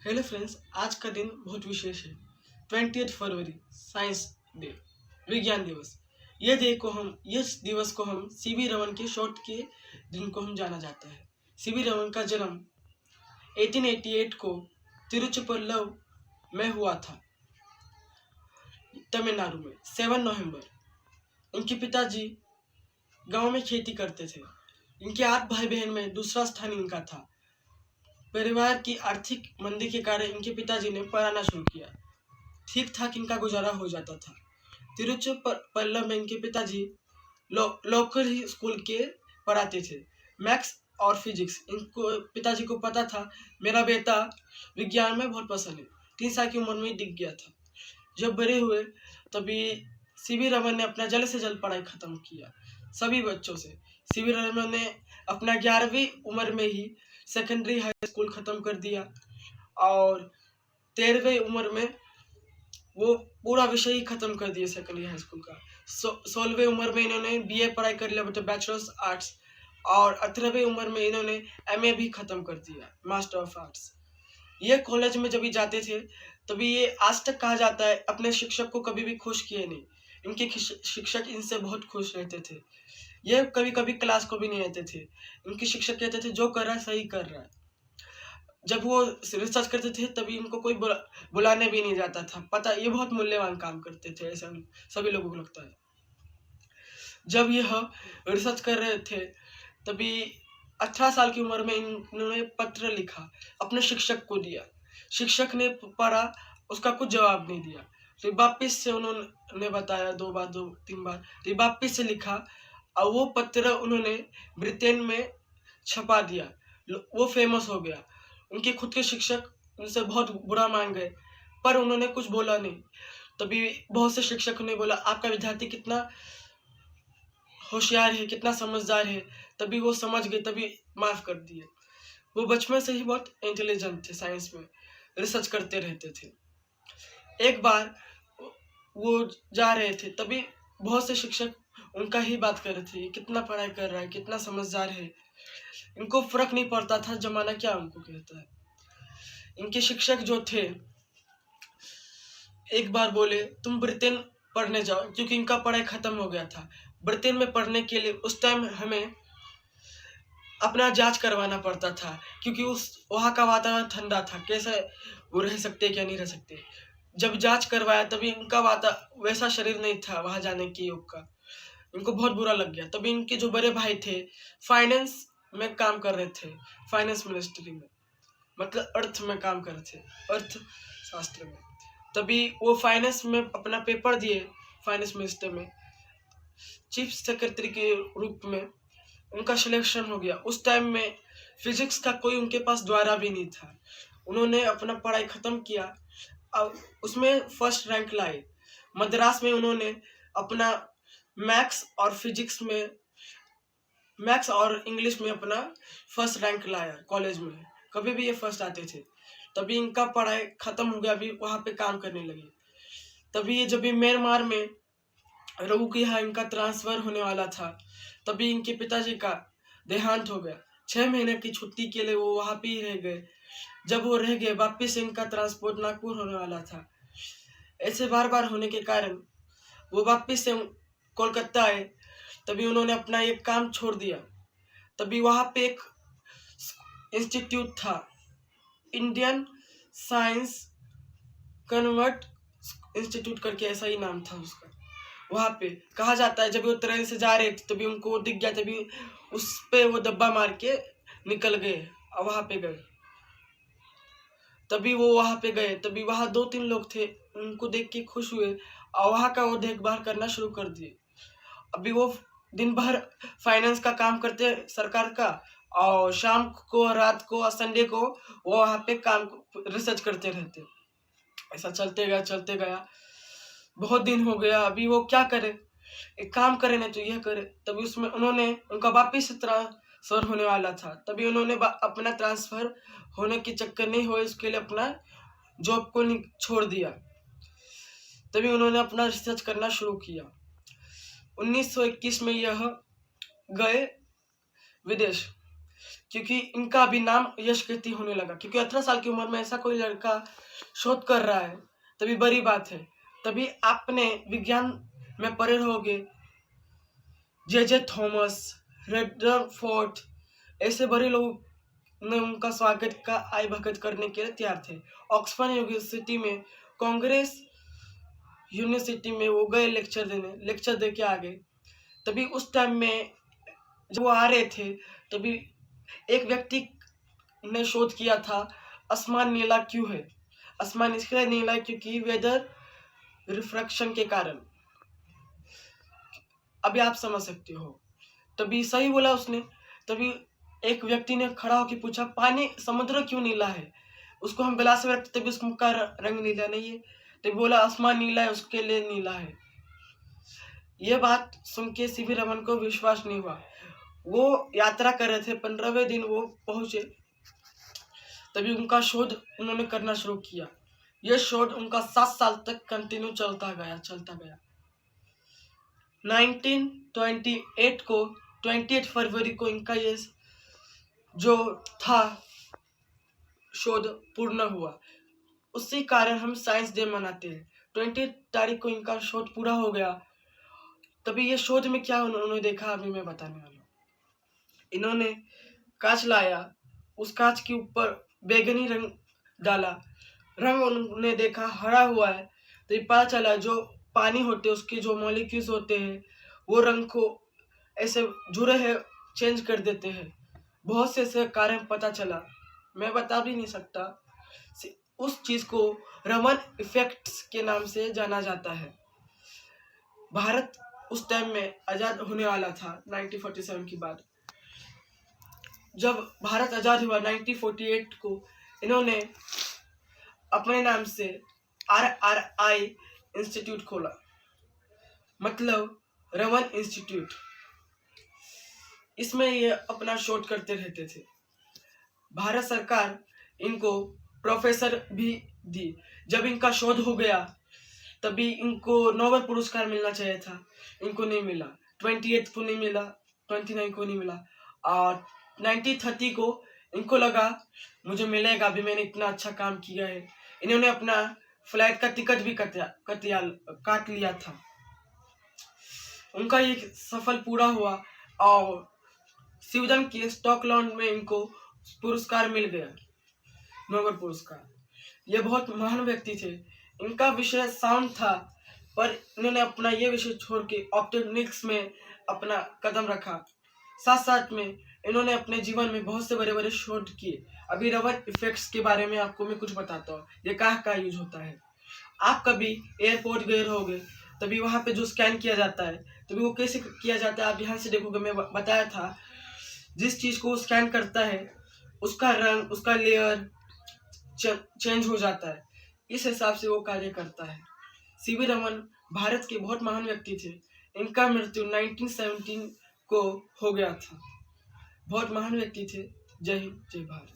Hello friends, आज का दिन बहुत विशेष है। 20 फरवरी साइंस डे, विज्ञान दिवस। इस दिवस को हम सीवी रमन के शॉर्ट के दिन को हम जाना जाता है। सीवी रमन का जन्म 1888 को तिरुचिपल्लव में हुआ था, तमिलनाडु में 7 नवंबर। इनके पिताजी गांव में खेती करते थे। इनके 8 भाई बहन में दूसरा स्थान इनका था। परिवार की आर्थिक मंदी के कारण इनके पिताजी ने पढ़ाना शुरू किया। ठीक ठाक इनका गुजारा हो जाता था। तिरुचिपल्लव में इनके पिताजी लोकल ही स्कूल के पढ़ाते थे, मैथ्स और फिजिक्स। इनको पिताजी को पता था मेरा बेटा विज्ञान में बहुत पसंद है। 3 साल की उम्र में ही दिख गया था। जब बड़े हुए तभी सीवी रमन ने अपना जल्द से जल्द पढ़ाई खत्म किया सभी बच्चों से। सीवी रमन ने अपना 11वीं उम्र में ही सेकेंडरी हाई स्कूल खत्म कर दिया और 13वीं उम्र में वो पूरा विषय ही खत्म कर दिया सेकेंडरी हाई स्कूल का। 16वीं उम्र में इन्होंने बीए पढ़ाई कर लिया, मतलब बैचलर्स आर्ट्स, और 18वीं उम्र में इन्होंने एमए भी खत्म कर दिया, मास्टर ऑफ आर्ट्स। ये कॉलेज में जब भी जाते थे तभी ये आज तक कहा जाता है अपने शिक्षक को कभी भी खुश किए नहीं। इनके शिक्षक इनसे बहुत खुश रहते थे। ये कभी कभी क्लास को भी नहीं आते थे। इनके शिक्षक कहते थे जो कर रहा है सही कर रहा है। जब वो रिसर्च करते थे तभी इनको कोई बुलाने भी नहीं जाता था। पता, ये बहुत मूल्यवान काम करते थे, ऐसा सभी लोगों को लगता है। जब यह रिसर्च कर रहे थे तभी 18 साल की उम्र में इन्होंने पत्र लिखा, अपने शिक्षक को दिया। शिक्षक ने पढ़ा, उसका कुछ जवाब नहीं दिया। तो वापिस से उन्होंने बताया 2 बार 2-3 बार, तो वापिस से लिखा और वो पत्र उन्होंने ब्रिटेन में छपा दिया। वो फेमस हो गया। उनके खुद के शिक्षक उनसे बहुत बुरा मान गए, पर उन्होंने कुछ बोला नहीं। तभी बहुत से शिक्षकों ने बोला आपका विद्यार्थी कितना होशियार है, कितना समझदार है। तभी वो समझ गए, तभी माफ कर दिए। वो बचपन से ही बहुत इंटेलिजेंट थे, साइंस में रिसर्च करते रहते थे। एक बार वो जा रहे थे तभी बहुत से शिक्षक उनका ही बात कर रहे थे, कितना पढ़ाई कर रहा है, कितना समझदार है। इनको फर्क नहीं पड़ता था जमाना क्या उनको कहता है। इनके शिक्षक जो थे एक बार बोले तुम ब्रिटेन पढ़ने जाओ, क्योंकि इनका पढ़ाई खत्म हो गया था। ब्रिटेन में पढ़ने के लिए उस टाइम हमें अपना जांच करवाना पड़ता था, क्योंकि वहाँ का वातावरण ठंडा था, कैसे वो रह सकते क्या नहीं रह सकते। जब जांच करवाया तभी इनका वैसा शरीर नहीं था वहाँ जाने के योग का। इनको बहुत बुरा लग गया। तभी इनके जो बड़े भाई थे फाइनेंस में काम कर रहे थे, फाइनेंस मिनिस्ट्री में, मतलब अर्थ में काम कर रहे थे, अर्थशास्त्र में। तभी वो फाइनेंस में अपना पेपर दिए, फाइनेंस मिनिस्टर में चीफ सेक्रेटरी के रूप में उनका सिलेक्शन हो गया। उस टाइम में फिजिक्स का कोई उनके पास द्वारा भी नहीं था। उन्होंने अपना पढ़ाई खत्म किया और उसमें फर्स्ट रैंक लाए। मद्रास में उन्होंने अपना मैथ्स और इंग्लिश में अपना फर्स्ट रैंक लाया कॉलेज में। कभी भी ये फर्स्ट आते थे। तभी इनका पढ़ाई खत्म हो गया, अभी वहाँ पे काम करने लगे। तभी ये जब भी म्यांमार में रघु के यहाँ इनका ट्रांसफर होने वाला था तभी इनके पिताजी का देहांत हो गया। 6 महीने की छुट्टी के लिए वो वहाँ पे ही रह गए। जब वो रह गए वापिस इनका ट्रांसपोर्ट नागपुर होने वाला था। ऐसे बार बार होने के कारण वो वापिस से कोलकाता आए। तभी उन्होंने अपना एक काम छोड़ दिया। तभी वहाँ पे एक इंस्टीट्यूट था, इंडियन साइंस कन्वर्ट इंस्टीट्यूट करके, ऐसा ही नाम था उसका। वहाँ पे कहा जाता है जब वो ट्रेन से जा रहे थे तभी उनको दिख गया, तभी उस पे वो डब्बा मार के निकल गए और वहाँ पे गए। तभी वो वहाँ पे गए, तभी वहाँ 2-3 लोग थे, उनको देख के खुश हुए और वहाँ का वो देखभाल करना शुरू कर दिए। अभी वो दिन भर फाइनेंस का काम करते सरकार का, और शाम को, रात को और संडे को वो वहाँ पे काम रिसर्च करते रहते। ऐसा चलते गया। बहुत दिन हो गया। अभी वो क्या करे, एक काम करे नहीं तो यह करे। तभी उसमें उनका वापिस ट्रांसफर होने वाला था। तभी उन्होंने अपना ट्रांसफर होने के चक्कर नहीं हुए, उसके लिए अपना जॉब को छोड़ दिया। तभी उन्होंने अपना रिसर्च करना शुरू किया। 1921 में यह गए विदेश। क्योंकि इनका भी नाम यश कीर्ति होने लगा, क्योंकि 18 साल की उम्र में ऐसा कोई लड़का शोध कर रहा है तभी बड़ी बात है। तभी आपने विज्ञान में पढ़े रहोगे जे थॉमस, रदरफोर्ड, ऐसे बड़े लोग ने उनका स्वागत का आय भगत करने के लिए तैयार थे। ऑक्सफोर्ड यूनिवर्सिटी में, कांग्रेस यूनिवर्सिटी में वो गए लेक्चर दे के आ गए। तभी उस टाइम में जब वो आ रहे थे तभी एक व्यक्ति ने शोध किया था, आसमान नीला क्यों है। आसमान इसलिए नीला है क्योंकि वेदर रिफ्रैक्शन के कारण। अभी आप समझ सकते हो। तभी सही बोला उसने। तभी एक व्यक्ति ने खड़ा होकर पूछा, पानी समुद्र क्यों नीला है। उसको हम गिलास में रखते तभी उसका रंग नीला नहीं है। तभी बोला आसमान नीला है, उसके लिए नीला है। ये बात सुन के सीवी रमन को विश्वास नहीं हुआ। वो यात्रा कर रहे थे, 15वें दिन वो पहुंचे, तभी उनका शोध उन्होंने करना शुरू किया। यह शोध उनका 7 साल तक कंटिन्यू चलता गया। 28 फरवरी को इनका ये जो था शोध पूर्ण हुआ। उसी कारण हम साइंस डे मनाते हैं। 20 तारीख को इनका शोध पूरा हो गया। तभी ये शोध में क्या उन्होंने देखा अभी मैं बताने वाला हूँ। इन्होंने कांच लाया, उस कांच के ऊपर बैगनी रंग डाला, रंग उन्होंने देखा हरा हुआ है। तो ये पता चला जो पानी होते हैं उसके जो मॉलिक्यूल्स होते हैं वो रंग को ऐसे जुड़े हैं, चेंज कर देते हैं। बहुत से ऐसे कारण पता चला, मैं बता भी नहीं सकता। उस चीज को रमन इफेक्ट्स के नाम से जाना जाता है। भारत उस टाइम में आजाद होने वाला था 1947 के बाद। जब भारत आजाद हुआ 1948 को, इन्होंने अपने नाम से RRI इंस्टीट्यूट खोला, मतलब रमन इंस्टीट्यूट। इसमें ये अपना शोध करते रहते थे। भारत सरकार इनको प्रोफेसर भी दी। जब इनका शोध हो गया तभी इनको नोबेल पुरस्कार मिलना चाहिए था, इनको नहीं मिला। 28 को नहीं मिला, 29 को नहीं मिला, और 1930 को इनको लगा मुझे मिलेगा भी, मैंने इतना अच्छा काम किया है। इन्होंने अपना फ्लाइट का टिकट भी काट लिया था। उनका ये सफल पूरा हुआ और स्वीडन के स्टॉकहोल्म में इनको पुरस्कार मिल गया, नोबेल पुरस्कार। ये बहुत महान व्यक्ति थे। इनका विषय साउंड था, पर इन्होंने अपना ये विषय छोड़ के ऑप्टिक्स में अपना कदम रखा। साथ साथ में इन्होंने अपने जीवन में बहुत से बड़े बड़े शोध किए। अभी रमन इफेक्ट्स के बारे में आपको मैं कुछ बताता हूँ, ये कहाँ यूज होता है। आप कभी एयरपोर्ट गए रहोगे, तभी वहां पे जो स्कैन किया जाता है, तभी वो कैसे किया जाता है आप ध्यान से देखोगे। मैं बताया था, जिस चीज को स्कैन करता है उसका रंग, उसका लेयर चेंज हो जाता है। इस हिसाब से वो कार्य करता है। सीवी रमन भारत के बहुत महान व्यक्ति थे। इनका मृत्यु 1917 को हो गया था। बहुत महान व्यक्ति थे। जय हिंद, जय भारत।